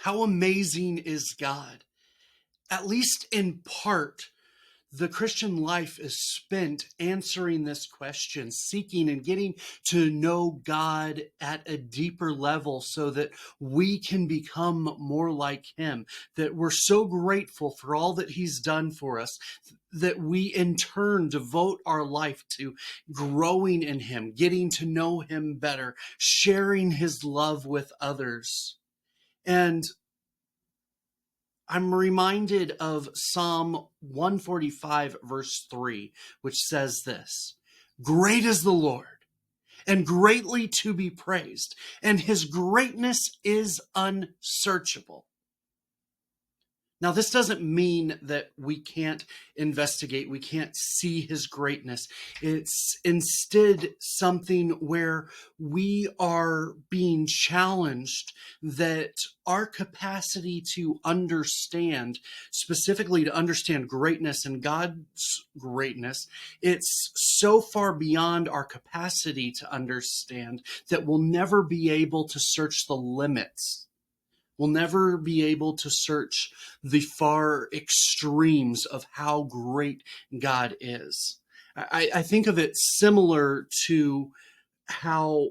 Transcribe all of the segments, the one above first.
How amazing is God? At least in part, the Christian life is spent answering this question, seeking and getting to know God at a deeper level so that we can become more like Him, that we're so grateful for all that He's done for us, that we in turn devote our life to growing in Him, getting to know Him better, sharing His love with others. And I'm reminded of Psalm 145, verse 3, which says this: Great is the Lord, and greatly to be praised, and His greatness is unsearchable. Now, this doesn't mean that we can't investigate, we can't see His greatness. It's instead something where we are being challenged that our capacity to understand, specifically to understand greatness and God's greatness, it's so far beyond our capacity to understand that we'll never be able to search the limits. We'll never be able to search the far extremes of how great God is. I think of it similar to how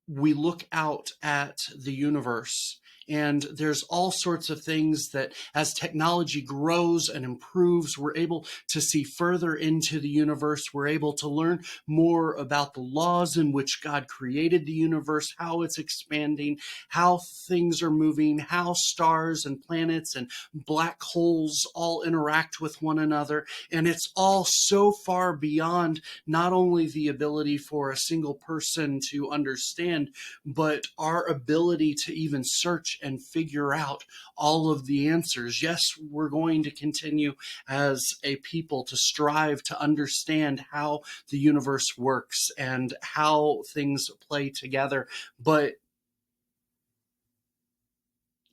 we look out at the universe, and there's all sorts of things that as technology grows and improves, we're able to see further into the universe. We're able to learn more about the laws in which God created the universe, how it's expanding, how things are moving, how stars and planets and black holes all interact with one another. And it's all so far beyond not only the ability for a single person to understand, but our ability to even search and figure out all of the answers. Yes, we're going to continue as a people to strive to understand how the universe works and how things play together. But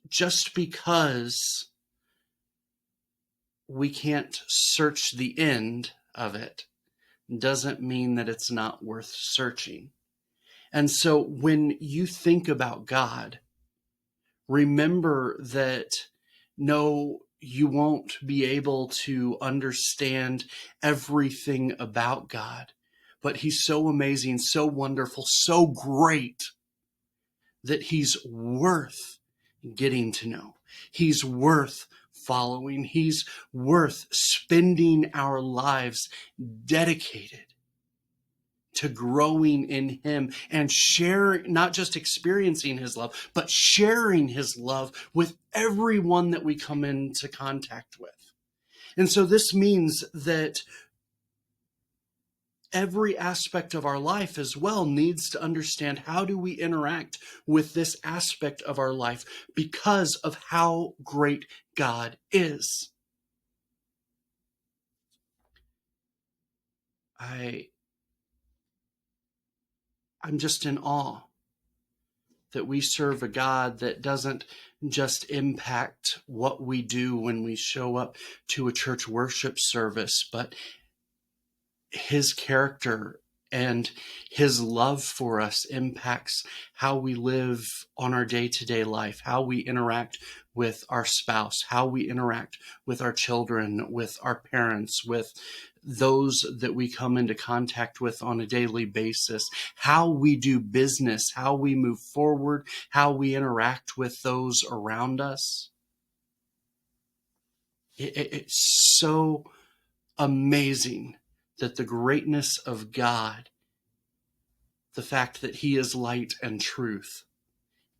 just because we can't search the end of it doesn't mean that it's not worth searching. And so when you think about God, remember that no, you won't be able to understand everything about God, but He's so amazing, so wonderful, so great that He's worth getting to know. He's worth following. He's worth spending our lives dedicated to growing in Him and sharing, not just experiencing His love, but sharing His love with everyone that we come into contact with. And so this means that every aspect of our life as well needs to understand, how do we interact with this aspect of our life because of how great God is. I'm just in awe that we serve a God that doesn't just impact what we do when we show up to a church worship service, but His character and His love for us impacts how we live on our day-to-day life, how we interact with our spouse, how we interact with our children, with our parents, with those that we come into contact with on a daily basis, how we do business, how we move forward, how we interact with those around us. It's so amazing that the greatness of God, the fact that He is light and truth,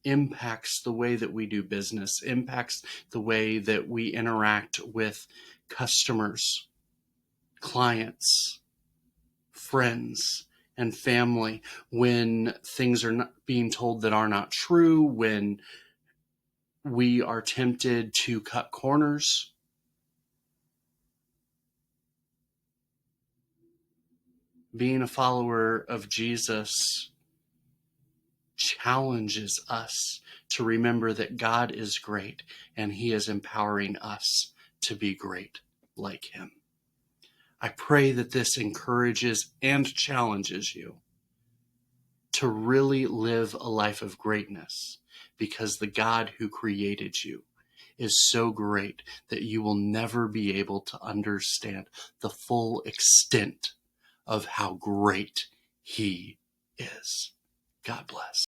impacts the way that we do business, impacts the way that we interact with customers, clients, friends, and family, when things are not being told that are not true, when we are tempted to cut corners. Being a follower of Jesus challenges us to remember that God is great and He is empowering us to be great like Him. I pray that this encourages and challenges you to really live a life of greatness, because the God who created you is so great that you will never be able to understand the full extent of how great he is. God bless.